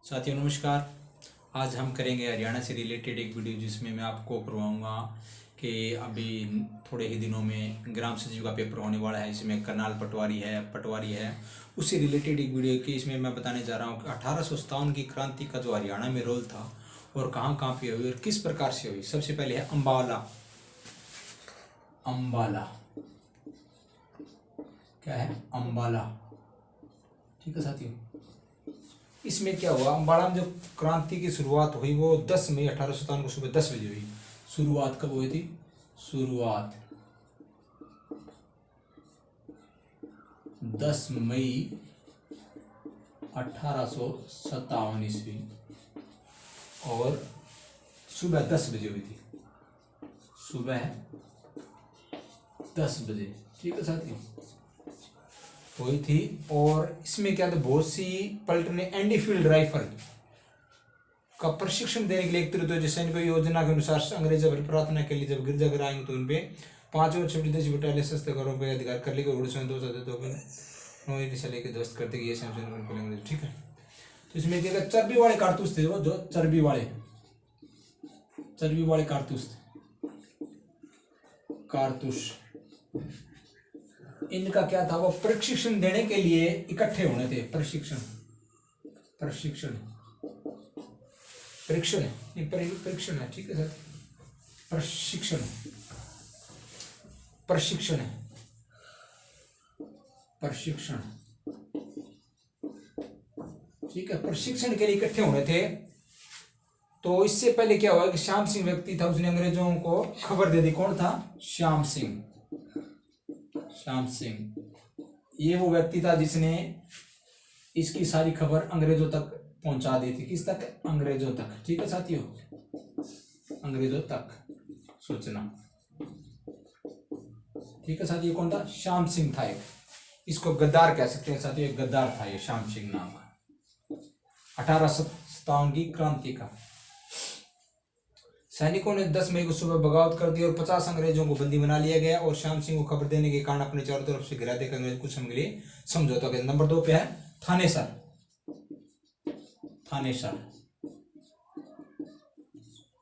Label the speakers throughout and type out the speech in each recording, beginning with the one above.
Speaker 1: साथियों नमस्कार। आज हम करेंगे हरियाणा से रिलेटेड एक वीडियो जिसमें मैं आपको करवाऊंगा कि अभी थोड़े ही दिनों में ग्राम सचिव का पेपर होने वाला है। इसमें करनाल पटवारी है उससे रिलेटेड एक वीडियो कि इसमें मैं बताने जा रहा हूँ कि 1857 की क्रांति का जो हरियाणा में रोल था और कहाँ कहाँ पे हुई और किस प्रकार से हुई। सबसे पहले है अम्बाला क्या है अम्बाला, ठीक है साथियों। इसमें क्या हुआ, अम्बाला में जब क्रांति की शुरुआत हुई वो 10 मई 1857 को सुबह 10 बजे हुई। शुरुआत कब हुई थी? शुरुआत 10 मई 1857 ईस्वी और सुबह 10 बजे हुई थी। सुबह 10 बजे, ठीक है साथियों, हुई थी। और इसमें क्या था, बहुत सी पलटने एंटीफील्ड राइफल का प्रशिक्षण देने के लिए एकत्रित हुए। सैनिकों योजना के अनुसार अंग्रेज प्रार्थना के लिए जब गिरजाघर आएंगे तो उनपे 5 और 6 विदेशी बटालियन सस्ते घरों पर अधिकार कर लेकर उड़ीसा में 2 से लेकर ध्वस्त करते गए, ठीक है। तो इसमें क्या चर्बी वाले कारतूस थे, वो जो चर्बी वाले कारतूस इनका क्या था, वो प्रशिक्षण देने के लिए इकट्ठे होने थे। परीक्षण है, ठीक है सर। प्रशिक्षण, ठीक है, प्रशिक्षण के लिए इकट्ठे होने थे। तो इससे पहले क्या हुआ कि श्याम सिंह व्यक्ति था, उसने अंग्रेजों को खबर दे दी। कौन था? श्याम सिंह। ये वो व्यक्ति था जिसने इसकी सारी खबर अंग्रेजों तक पहुंचा दी थी। किस तक? अंग्रेजों तक, ठीक है साथियों, अंग्रेजों तक सूचना, ठीक है साथियों। कौन था? श्याम सिंह था एक, इसको गद्दार कह सकते हैं साथियों, एक गद्दार था ये श्याम सिंह नाम का। 1857 की क्रांति का। सैनिकों ने 10 मई को सुबह बगावत कर दी और 50 अंग्रेजों को बंदी बना लिया गया और श्याम सिंह को खबर देने के कारण अपने चारों तरफ से घिरा देकर अंग्रेज कुछ समय के लिए समझौता किया। नंबर 2 पे है थानेसर।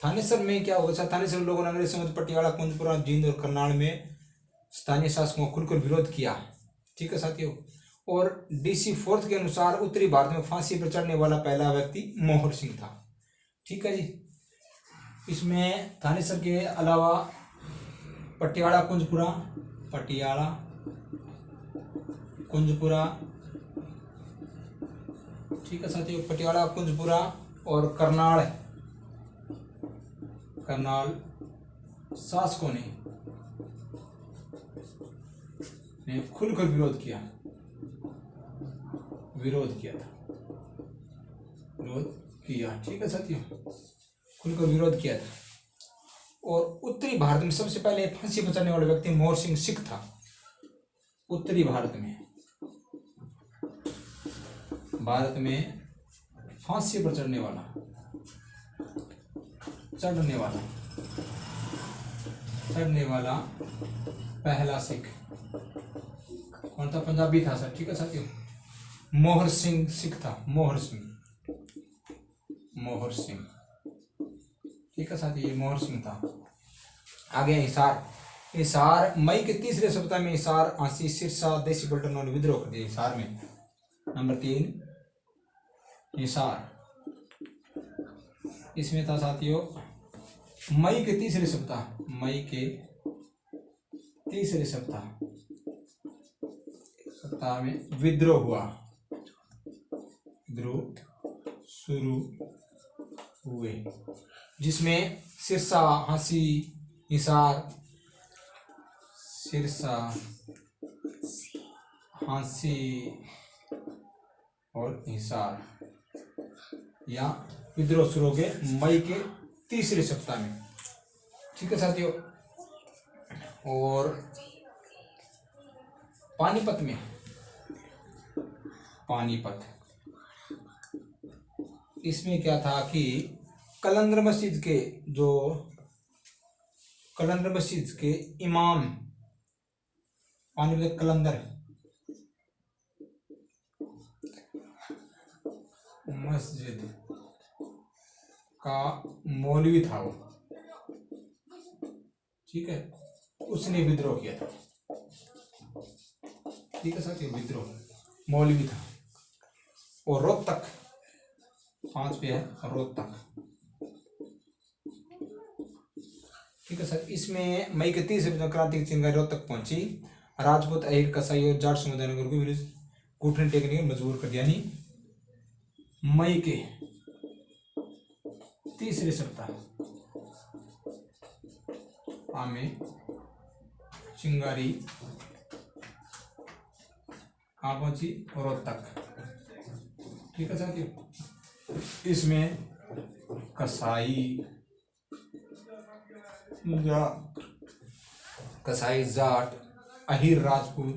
Speaker 1: थानेसर में क्या होगा? थानेसर लोगों ने अंग्रेज समेत पटियाला, कुंजपुरा, जींद और करनाल में स्थानीय शासकों को खुलकर विरोध किया, ठीक है साथियों। और DC फोर्थ के अनुसार उत्तरी भारत में फांसी पर चढ़ने वाला पहला व्यक्ति मोहर सिंह था, ठीक है जी। इसमें थानेसर के अलावा पटियाला, कुंजपुरा, ठीक है साथियों, पटियाला, कुंजपुरा और करनाल शासकों ने खुलकर विरोध किया, ठीक है साथियों, खुलकर विरोध किया था। और उत्तरी भारत में सबसे पहले फांसी पर चढ़ने वाला व्यक्ति मोहर सिंह सिख था। उत्तरी भारत में फांसी पर चढ़ने वाला पहला सिख कौन था? पंजाबी था सर, ठीक है साथियों, मोहर सिंह सिख था। मोहर सिंह, ठीक है साथियों, ये मोहर सिंह था। आगे हिसार मई के तीसरे सप्ताह में हिसार, आंसी, सिरसा, देसी पलटन ने विद्रोह कर दिया हिसार में। नंबर 3 हिसार, इसमें था साथियों मई के तीसरे सप्ताह में विद्रोह शुरू हुए, जिसमें सिरसा, हांसी, हिसार, और हिसार या विद्रोह शुरू हो गए मई के तीसरे सप्ताह में, ठीक है साथियों। और पानीपत, इसमें क्या था कि कलंदर मस्जिद के इमाम, पानीपत कलंदर मस्जिद का मौलवी था वो, ठीक है, उसने विद्रोह किया था। ठीक है साथियों, विद्रोह मौलवी था। और रोहतक 5 पे है, रोहतक। ठीक है सर, इसमें मई के 30 क्रांति की चिंगारी रोहतक पहुंची। राजपूत, अहिर, कसाई और जाट समुदाय ने को घुटने टेकने के मजबूर कर दिया। यानी मई के तीसरे सप्ताह में चिंगारी कहाँ पहुंची? रोहतक। ठीक है साथियों, इसमें कसाई, जाट, अहिर राजपूत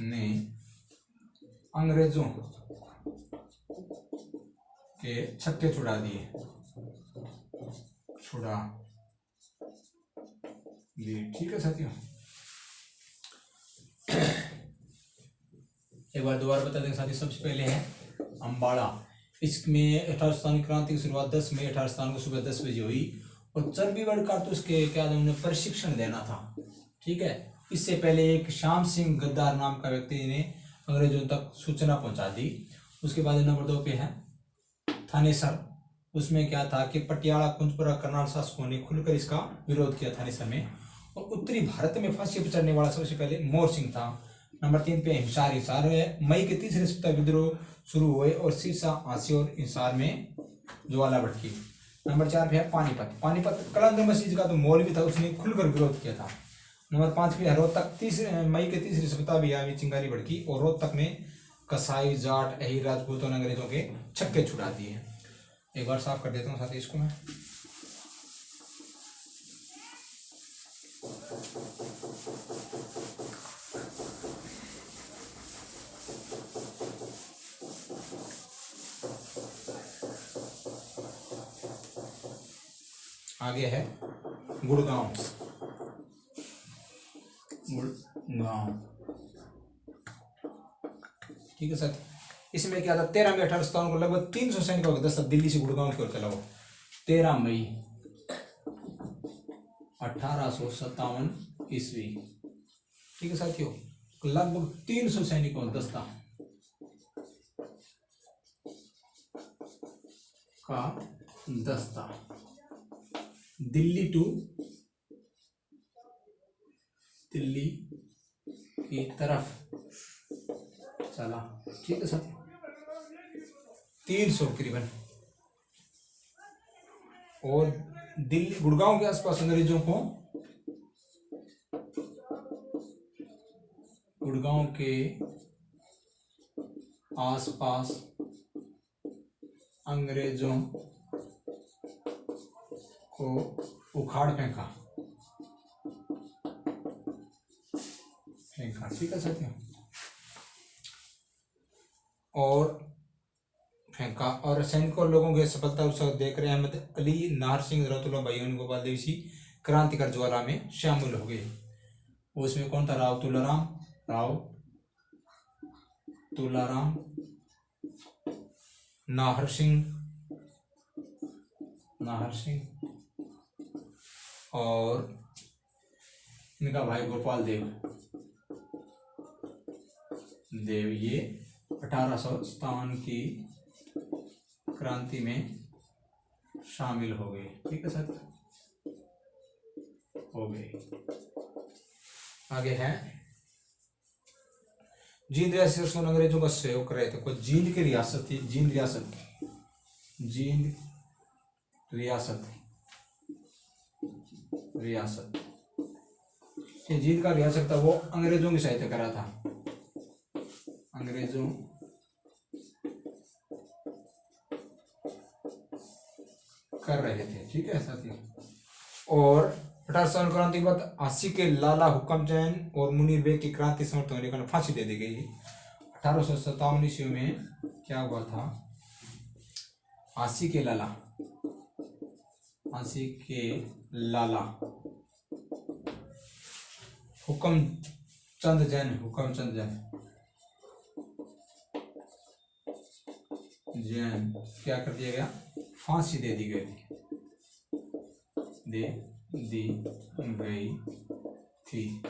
Speaker 1: ने अंग्रेजों के छक्के छुड़ा दिए। ठीक है साथियों, एक बार दोबारा बता देंगे साथियों। सबसे पहले है अम्बाड़ा। इसमें 18 क्रांति की शुरुआत 10 मई 18 को सुबह 10 बजे हुई और चर्बीगढ़ कारतूस के क्या उन्हें प्रशिक्षण देना था। ठीक है, इससे पहले एक श्याम सिंह गद्दार नाम का व्यक्ति ने अंग्रेजों तक सूचना पहुंचा दी। उसके बाद नंबर 2 पे है थानेसर। उसमें क्या था कि पटियाला, कुंजपुरा, करनाल शासकों ने खुलकर इसका विरोध किया थानेसर में। और उत्तरी भारत में फांसी पर चढ़ने वाला सबसे पहले मोर सिंह था। नंबर 3 पे हिसार। मई के तीसरे सप्ताह विद्रोह शुरू हुए और सिरसा, आंसी और हिसार में ज्वाला भड़की। नंबर 4 पे है पानीपत कलंदर मस्जिद का तो मौलवी था, उसने खुलकर विरोध किया था। नंबर 5 पे है रोहतक। मई के तीसरे सप्ताह भी यहाँ चिंगारी भड़की और रोहतक में कसाई, जाट, अहिर, राजपूतों ने अंग्रेजों के छक्के छुड़ा दिए। एक बार साफ कर देता हूँ साथी इसको मैं। आगे है गुड़गांव। ठीक है साथी, इसमें क्या था? 13 मई 1857 को लगभग 300 सैनिकों का दस्ता दिल्ली से गुड़गांव की ओर चला हुआ। 13 मई 1857 ईस्वी। ठीक है साथियों, लगभग 300 सैनिकों का दस्ता दिल्ली की तरफ चला। ठीक है साथियों, 300 करीबन। और दिल्ली, गुड़गांव के आसपास अंग्रेजों को, गुड़गांव के आसपास अंग्रेजों को उखाड़ फेंका। ठीक है साथियों, और फेंका। और सैनिकों लोगों की सफलता उत्सव देख रहे अहमद अली, नाहर सिंह, रतुल्ला भाई, गोपाल देवी सी क्रांतिकार ज्वाला में शामिल हो गए। उसमें कौन था? राव तुलाराम, नाहर सिंह और इनका भाई गोपाल देव। ये 1857 की क्रांति में शामिल हो गए। ठीक है सर, हो गए। आगे है जींद रियासत को अंग्रेजों का सहयोग कर रहे थे। कोई जींद की रियासत थी, जींद रियासत ये जींद का रियासत था, वो अंग्रेजों की सहायता करा था। अंग्रेजों कर रहे थे। ठीक है साथियों, और 1857 क्रांति के बाद आंसी के लाला हुक्म चैन और मुनीर बेग की क्रांति समर्थ होने का फांसी दे दी गई। 1857 ईस्वी में क्या हुआ था? आंसी के लाला हुक्म चंद जैन, हुक्मचंद जैन क्या कर दिया गया, फांसी दे दी गई थी।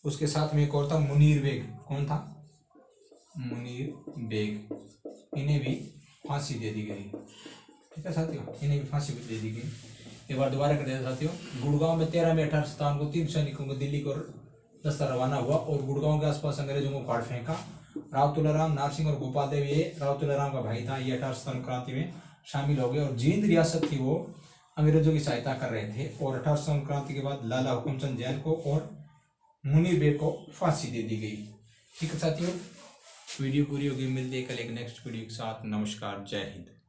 Speaker 1: उसके साथ में एक और था मुनीर बेग, कौन था, मुनीर बेग, इन्हें भी फांसी दे दी गई। ठीक है साथियों, इन्हें भी फांसी दे दी गई। एक बार दोबारा कर देते साथियों। गुड़गांव में 13 मई 1857 को 3 सैनिकों को दिल्ली को रास्ता रवाना हुआ और गुड़गांव के आसपास अंग्रेजों को फाड़ फेंका। राव तुलाराम, नारसिंह और गोपाल देव, ये राव तुलाराम का भाई था, ये 1857 क्रांति में शामिल हो गए और जींद रियासत थी वो अंग्रेजों की सहायता कर रहे थे। और 1857 क्रांति के बाद लाला हुक्मचंद जैन को और मुनीर बेग को फांसी दे दी गई। ठीक है साथियों, वीडियो पूरी होगी, मिलते हैं कल एक नेक्स्ट वीडियो के साथ। नमस्कार, जय हिंद।